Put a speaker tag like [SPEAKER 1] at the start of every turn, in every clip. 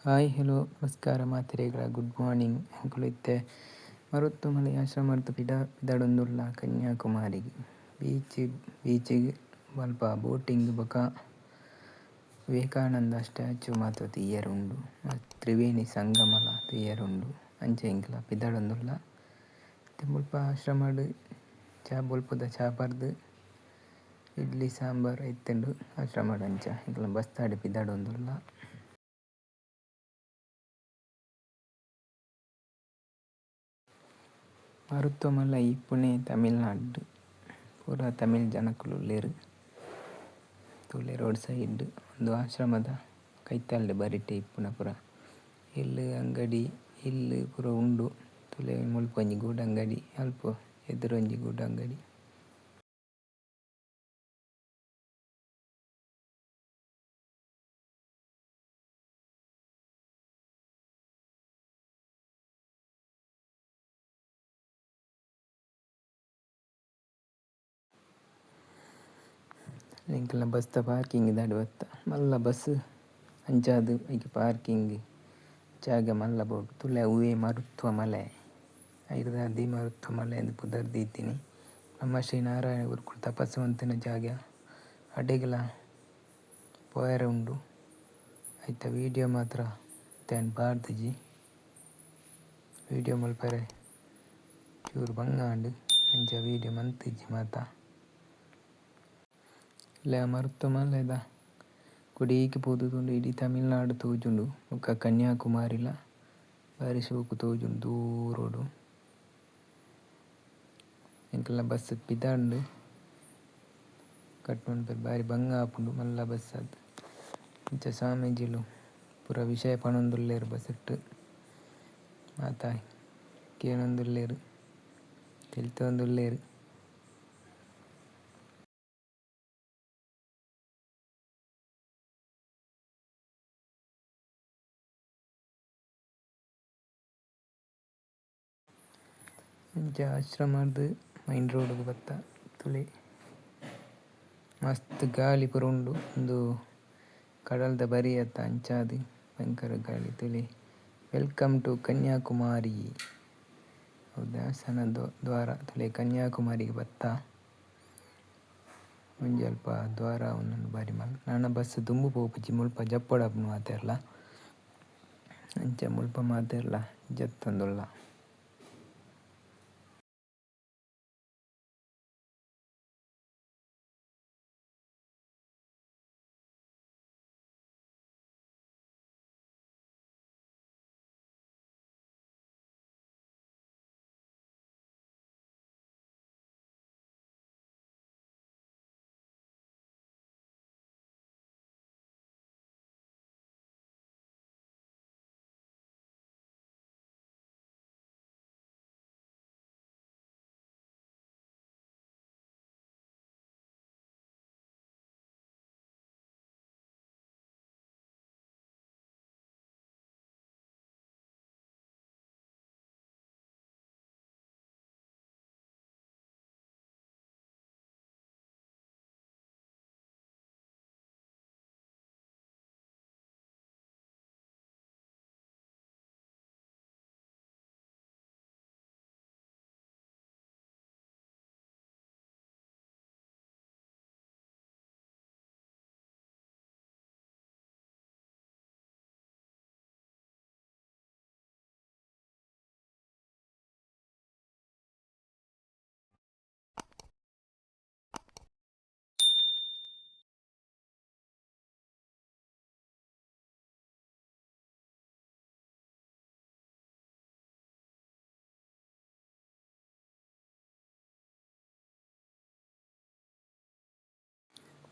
[SPEAKER 1] Hi hello ನಮಸ್ಕಾರ ಮಾತಿರೆಗಳ good morning ಅಂಕುಲಿತ್ತೆ ಮರುತ್ತು ಮಲೆ ಆಶ್ರಮರ್ತು ಪಿದಾಡೊಂದುಲ್ಲ ಕನ್ಯಾಕುಮಾರಿಗೆ ಬೀಚಿಗೆ ಸ್ವಲ್ಪ ಬೋಟಿಂಗ್ ಬೊಕ ವಿವೇಕಾನಂದ ಸ್ಟ್ಯಾಚ್ಯೂ ಮಾತ್ರ ಉಂಡು ತ್ರಿವೇಣಿ ಸಂಗಮಲ ಉಂಡು ಅಂಚೆ ಇಂಕಲ ಪಿದಾಡೊಂದುಲ್ಲ ಮುಲ್ಪ ಆಶ್ರಮಡ್ ಚಾ ಬೊಲ್ಪುದ ಚಾ ಪರ್ದು ಇಡ್ಲಿ ಸಾಂಬಾರ್ ಐತುಂಡು ಆಶ್ರಮಡ್ ಅಂಚ ಇಂಕಲ ಬಸ್ತಾಡ್ ಪಿದಾಡೊಂದುಲ್ಲ. ಮರುತ್ತೊ ಮಲ್ಲ ಇಪ್ಪುನೆ ತಮಿಳ್ನಾಡು ಪೂರ ತಮಿಳ್ ಜನಕ್ಕುಲು ತುಲೆ ರೋಡ್ ಸೈಡ್ ಒಂದು ಆಶ್ರಮದ ಕೈತಲ್ಡೆ ಬರಿಟೆ ಇಪ್ಪುನ ಪೂರ ಅಂಗಡಿ ಪೂರ ಉಂಡು. ತುಲೆ ಮುಲ್ಪ ಒಂಜಿ ಗೂಡಂಗಡಿ ಅಲ್ಪ ಎದುರೊಂಜಿ ಗೂಡಂಗಡಿ. ಎಂಕಲ್ನ ಬಸ್ತ ಪಾರ್ಕಿಂಗ್ ದಾಟ್ ಬತ್ತ ಮಲ್ಲ ಬಸ್ ಅಂಚಾದ್ ಐಕ್ ಪಾರ್ಕಿಂಗ್ ಜಾಗ ಮಲ್ಲ ಬೋಡು. ತುಲೆ ಅವ್ವೇ ಮರುತ್ವ ಮಲೆ ಐಕ್ ದಾದಿ ಮರುತ್ವ ಮಲೆ ಅಂದ್ ಪುದರ್ ದೀತಿನಿ. ಬ್ರಹ್ಮ ಶ್ರೀ ನಾರಾಯಣ ಗುರುಕುಲ್ ತಪಸ್ಸು ಮಂತಿನ ಜಾಗ ಅಡೆಗಲ ಪೋಯರೆ ಉಂಡು. ಐತ ವೀಡಿಯೋ ಮಾತ್ರ ಪಾಡ್ದಿಜಿ ವೀಡಿಯೋ ಮಲ್ಪರೆ ಚೂರು ಬಂಗಾಂಡ್ ಅಂಚ ವೀಡಿಯೋ ಮಂತಿಜ್ಜಿ ಮಾತ. ಮರುತ್ವ ಮಲೆದ ಕುಡೀಕ್ ಪೋದು ಇಡೀ ತಮಿಳ್ನಾಡು ತೋಜುಂಡು ಬೊಕ ಕನ್ಯಾಕುಮಾರಿಲ ಬಾರಿ ಶೋಕು ತೋಜುಂಡು ದೂರೋಡು. ಎಂಕಲ್ನ ಬಸ್ ಪಿದಾಂಡ್ ಕಟ್ ಮನ್ಪರೆ ಬಾರಿ ಬಂಗ ಆಪುಂಡು ಮಲ್ಲ ಬಸ್ ಅದ್. ಅಂಚ ಸ್ವಾಮೀಜಿಲು ಪೂರ ವಿಷಯ ಪನೊಂದುಲ್ಲೆರ್ ಬಸ್ಸ್ಡ್ ಮಾತ ಕೇನೊಂದುಲ್ಲೆರ್ ತಿಲ್ತೊಂದುಲ್ಲೆರ್. ಅಂಚ ಆಶ್ರಮರ್ದ್ ಮೈನ್ ರೋಡ್ಗ್ ಬತ್ತ ತುಲೆ ಮಸ್ತ್ ಗಾಳಿ ಪೂರ ಉಂಡು. ಉಂದು ಕಡಲ್ದ ಬರಿ ಅತ್ತ ಅಂಚಾದ್ ಭಯಂಕರ ಗಾಳಿ. ತುಲೆ ವೆಲ್ಕಮ್ ಟು ಕನ್ಯಾಕುಮಾರಿ ದೇವಸ್ಥಾನ ದ್ವಾರ. ತುಲೆ ಕನ್ಯಾಕುಮಾರಿಗೆ ಬತ್ತ ಒಂಜಿ ಅಲ್ಪ ದ್ವಾರ ಉಂಡು ಬಾರಿ ಮಲ್ಲ. ನಾನ ಬಸ್ ದುಂಬು ಪೋಪುಜಿ ಮುಲ್ಪ ಜಪ್ಪೊಡಾಪುಂಡು ಮಾತೆರ್ಲ ಅಂಚ ಮುಲ್ಪ ಮಾತೆರ್ಲ ಜತ್ತೊಂದುಲ್ಲ.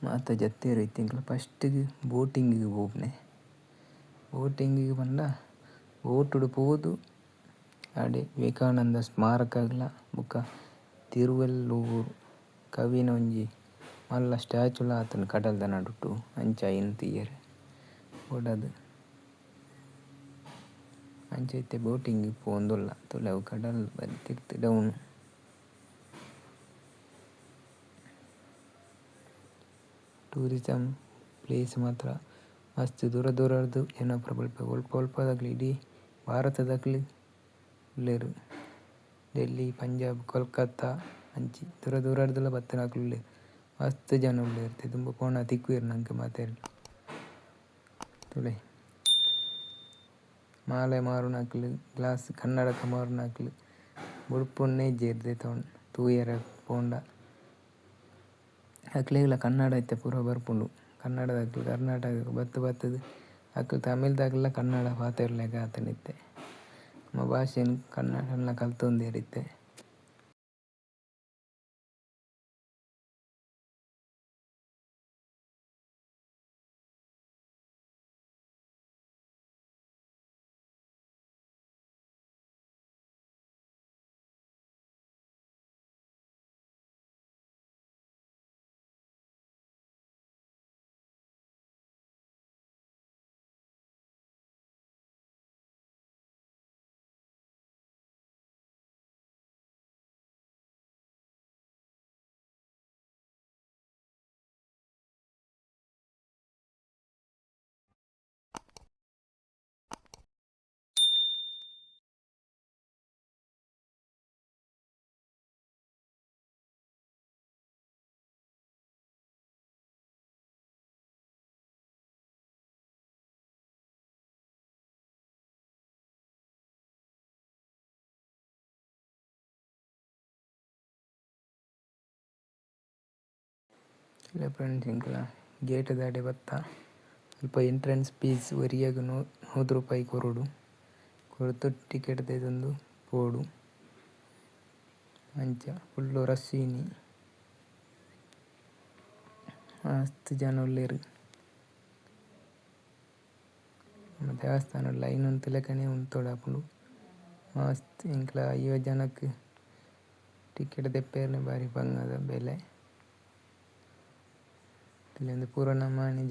[SPEAKER 1] ಮಾತ ಜತ್ತೇರು ಇತ್ತಿಂಕಲ ಫಸ್ಟ್ಗ್ ಬೋಟಿಂಗಿಗ್ ಪೋಪುನೆ. ಬೋಟಿಂಗಿಗ್ ಪಂಡ ಬೋಟುಡು ಪೋದು ಆಡೆ ವಿವೇಕಾನಂದ ಸ್ಮಾರಕಗ್ಲ ಬೊಕ ತಿರುವಲ್ಲೂರ್ ಕವಿನ ಒಂಜಿ ಮಲ್ಲ ಸ್ಟ್ಯಾಚ್ಯೂಲ ಆತುಂಡು ಕಡಲ್ದ ನಡುಟು ಅಂಚ ಐನ್ ತೂಯರೆ ಬೊಡದು. ಅಂಚ ಇತ್ತೆ ಬೋಟಿಂಗಿಗ್ ಪೋವೊಂದುಲ್ಲ. ತುಲೆ ಅವು ಕಡಲ್ ಬಲ್ಲಿ ತಿರ್ತ್ ಡೌನ್. ಟೂರಿಸಂ ಪ್ಲೇಸ್ ಮಾತ್ರ ಮಸ್ತ್ ದೂರ ದೂರದ್ದು ಜನಪುರ ಬಲ್ಪ ಒಲ್ಪ ಒಲ್ಪದಾಗಲಿ ಇಡೀ ಭಾರತದಾಗಲಿ ಉಳ್ಳೇರು. ಡೆಲ್ಲಿ, ಪಂಜಾಬ್, ಕೋಲ್ಕತ್ತಾ ಅಂಚಿ ದೂರ ದೂರಡ್ದೆಲ್ಲ ಬತ್ತನಾಕ್ಲು ಉಳ್ಳೇರು. ಮಸ್ತ್ ಜನ ಉಳ್ಳೇರ್ತೆ ತುಂಬ ಪೋಣ ತಿಕ್ಕುವೆರು ನಂಗೆ ಮಾತಾಡಿ ತುಳೆ ಮಾಲೆ ಮಾರುನಾಕ್ಲು ಗ್ಲಾಸ್ ಕನ್ನಡಕ ಮಾರುನಾಕ್ಲು ಬುಡ್ಪೊನ್ನೇ ಇಜ್ಜೇರ್ದೆ ತಗೊಂಡು ತೂಯರೆ ಪೋಂಡ ಅಕ್ಲೆಗ್ಲ ಕನ್ನಡ ಐತೆ ಪೂರ ಬರ್ಪುಂಡು. ಕನ್ನಡದಾಗ್ಲಿ ಕರ್ನಾಟಕ ಬತ್ತದು ಅಕ್ಲು ತಮಿಳ್ದಾಗ್ಲ ಕನ್ನಡ ಪಾತೆರ್ಲೆಗ ಆತನಿತ್ತೆ ನಮ್ಮ ಭಾಷೆನ ಕನ್ನಡನ ಕಲ್ತೊಂದೇರಿತ್ತೆ. ಇಲ್ಲ ಫ್ರೆಂಡ್ಸ್ ಇಂಕಲ ಗೇಟ್ ದಾಡೆ ಬತ್ತ ಸ್ವಲ್ಪ ಎಂಟ್ರೆನ್ಸ್ ಫೀಸ್ ಒರಿಯಾಗ 100 ರೂಪಾಯಿ ಕೊರೊಡು ಕೊರತು ಟಿಕೆಟ್ ತೆಗೆದೊಂದು ಪೋಡು ಅಂಚ ಫುಲ್ಲು ರಶ್ಶೀನಿ ಮಸ್ತ್ ಜನ ಉಳ್ಳೇರು. ನಮ್ಮ ದೇವಸ್ಥಾನ ಲೈನ್ ಉಂತುಲೆಕನೆ ಉಂತೋಡಾಪುಂಡು ಮಸ್ತ್ ಇಂಕಲ 50 ಜನಕ್ಕೆ ಟಿಕೆಟ್ ತೆಪ್ಪೇರ್ನೆ ಬಾರಿ ಬಂಗದ ಬೆಲೆ. ಇಲ್ಲಿಂದ ಪೂರ ನಮ್ಮನೆ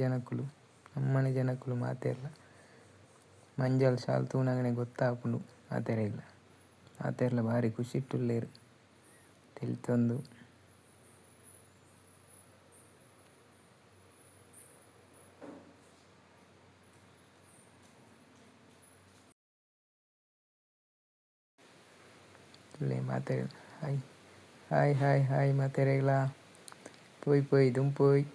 [SPEAKER 1] ಜನಕ್ಕುಲು ಮಾತೆರ್ಲ ಮಂಜಲ್ ಶಾಲ್ ತೂನಗನೆ ಗೊತ್ತಾಪುಂಡು ಮಾತೆರ್ಲ ಬಾರಿ ಖುಷಿ ಇಟ್ಟುಳ್ಳೇರು ತಿಲ್ತೊಂದು. ಮಾತೆ ಹಾಯ್ ಹಾಯ್ ಹಾಯ್ ಹಾಯ್ ಮಾತೆರೆಗ್ಲ ಪೋಯ್ ದುಂಪೋಯ್.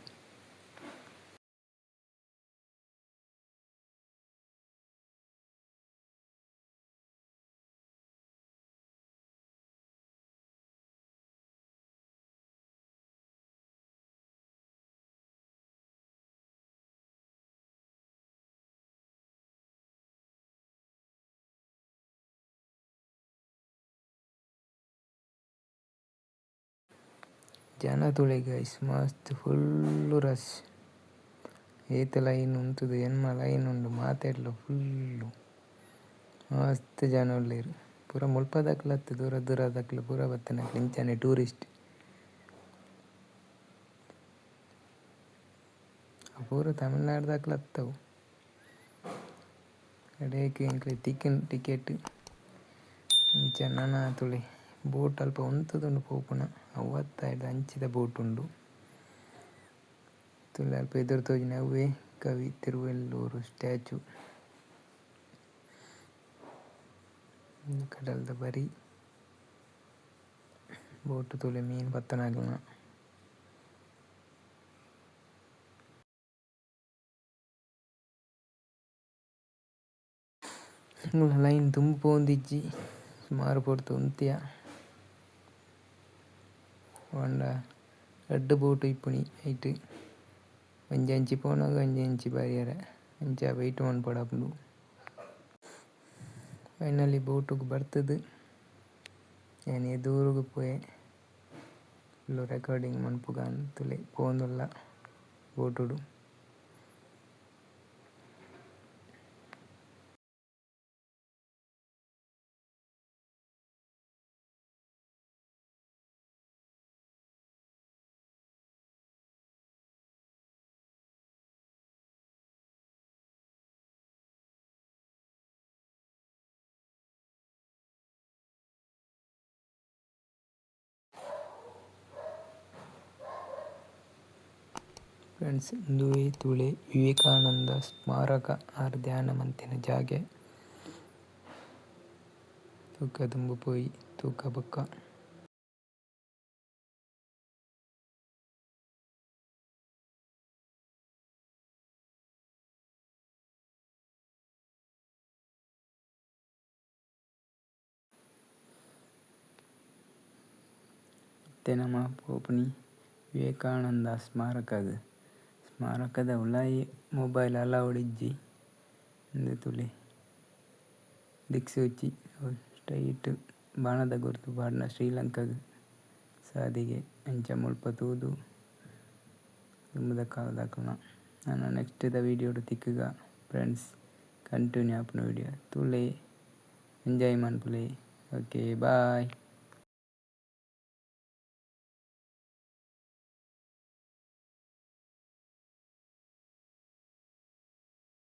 [SPEAKER 1] ಜನ ತುಳೆ ಗೈಸ್ ಮಸ್ತ್ ಫುಲ್ಲು ರಶ್ ಏತ್ ಲೈನ್ ಉಂತುದು ಎನ್ಮ ಲೈನ್ ಉಂಡು ಮಾತೆರ್ಲ ಫುಲ್ಲು ಮಸ್ತ್ ಜನ ಉಳ್ಳೇರು. ಪೂರ ಮುಲ್ಪದಕ್ಲತ್ತು ದೂರ ದೂರದಕ್ಲು ಪೂರ ಬತ್ತನಕ್ಲು ಇಂಚನೆ ಟೂರಿಸ್ಟ್ ಪೂರ ತಮಿಳ್ನಾಡ್ದಾಕ್ಲತ್ತವು ಕಡೆಗೆ ಎಂಕ್ಲೆ ಟಿಕೆಟ್ ಇಂಚ ನನ ತುಳೆ ಬೋಟ್ ಅಲ್ಪ ಉಂತುದುಂಡು ಪೋಪುನ 50 ಅಂಚಿದ ಬೋಟ್ ಉಂಡು ತುಲೆ ಅಲ್ಪ ಎದುರು ತೋಜುನ ಅವ್ವೆ ಕವಿ ತಿರುವೆಲ್ಲೂರು ಸ್ಟ್ಯಾಚು ಕಡಲ್ದ ಬರಿ ಬೋಟ್ ತುಲೆ ಮೀನು ಬತ್ತನಾಗ್ಲನ ಲೈನ್ ತುಂಬ ಪೋಂದಿಜ್ಜಿ ಸುಮಾರು ಪೊರ್ತು ಉಂತ್ಯ ಪಂಡ ರಡ್ಡ್ ಬೋಟ್ ಇಪ್ಪುನಿ ಐಟ್ ಒಂಜಿ ಅಂಚಿ ಪೋನಾಗ ಒಂಜಿ ಅಂಚಿ ಬರಿಯರೆ ಅಂಚ ವೈಟ್ ಮನ್ಪೊಡಾಪುಂಡು. ಫೈನಲಿ ಬೋಟುಗ್ ಬರ್ತುದು ಏನು ಎದೂರುಗು ಪೋಯೆ ಫುಲ್ಲು ರೆಕಾರ್ಡಿಂಗ್ ಮನ್ಪುಗ ಅಂತುಲೆ ಪೋಂದುಲ್ಲ ಬೋಟುಡು. ಫ್ರೆಂಡ್ಸ್ ಇಂದುವೆ ತುಳೆ ವಿವೇಕಾನಂದ ಸ್ಮಾರಕ ಆರು ಧ್ಯಾನ ಮಂತಿನ ಜಾಗೆ ತೂಕ ತುಂಬು ಪೋಯಿ ತೂಕ ಬೊಕ್ಕ ಮತ್ತೆ ನಮ್ಮ ಪೋಪುನಿ ವಿವೇಕಾನಂದ ಸ್ಮಾರಕದ ಉಲಾಯಿ ಮೊಬೈಲ್ ಅಲೌಡ್ ಇಜ್ಜಿ ಇಂದು ತುಲೆ ದಿಕ್ಸೂಚಿ ಸ್ಟ್ರೈಟ್ ಬಾಣದ ಗುರುತು ಪಾಡ್ನ ಶ್ರೀಲಂಕಾಗ್ ಸಾದಿಗೆ ಅಂಚ ಮುಲ್ಪ ತೂದು ದುಂಬುದ ಕಾಲದಾಕಲ್ನ ನಾನು ನೆಕ್ಸ್ಟ್ ವಿಡಿಯೋಡು ತಿಕ್ಕುಗ ಫ್ರೆಂಡ್ಸ್ ಕಂಟಿನ್ಯೂ ಆಪುನ ವಿಡಿಯೋ ತುಲೆ ಎಂಜಾಯ್ ಮನ್ಪುಲೆ. ಓಕೆ ಬಾಯ್.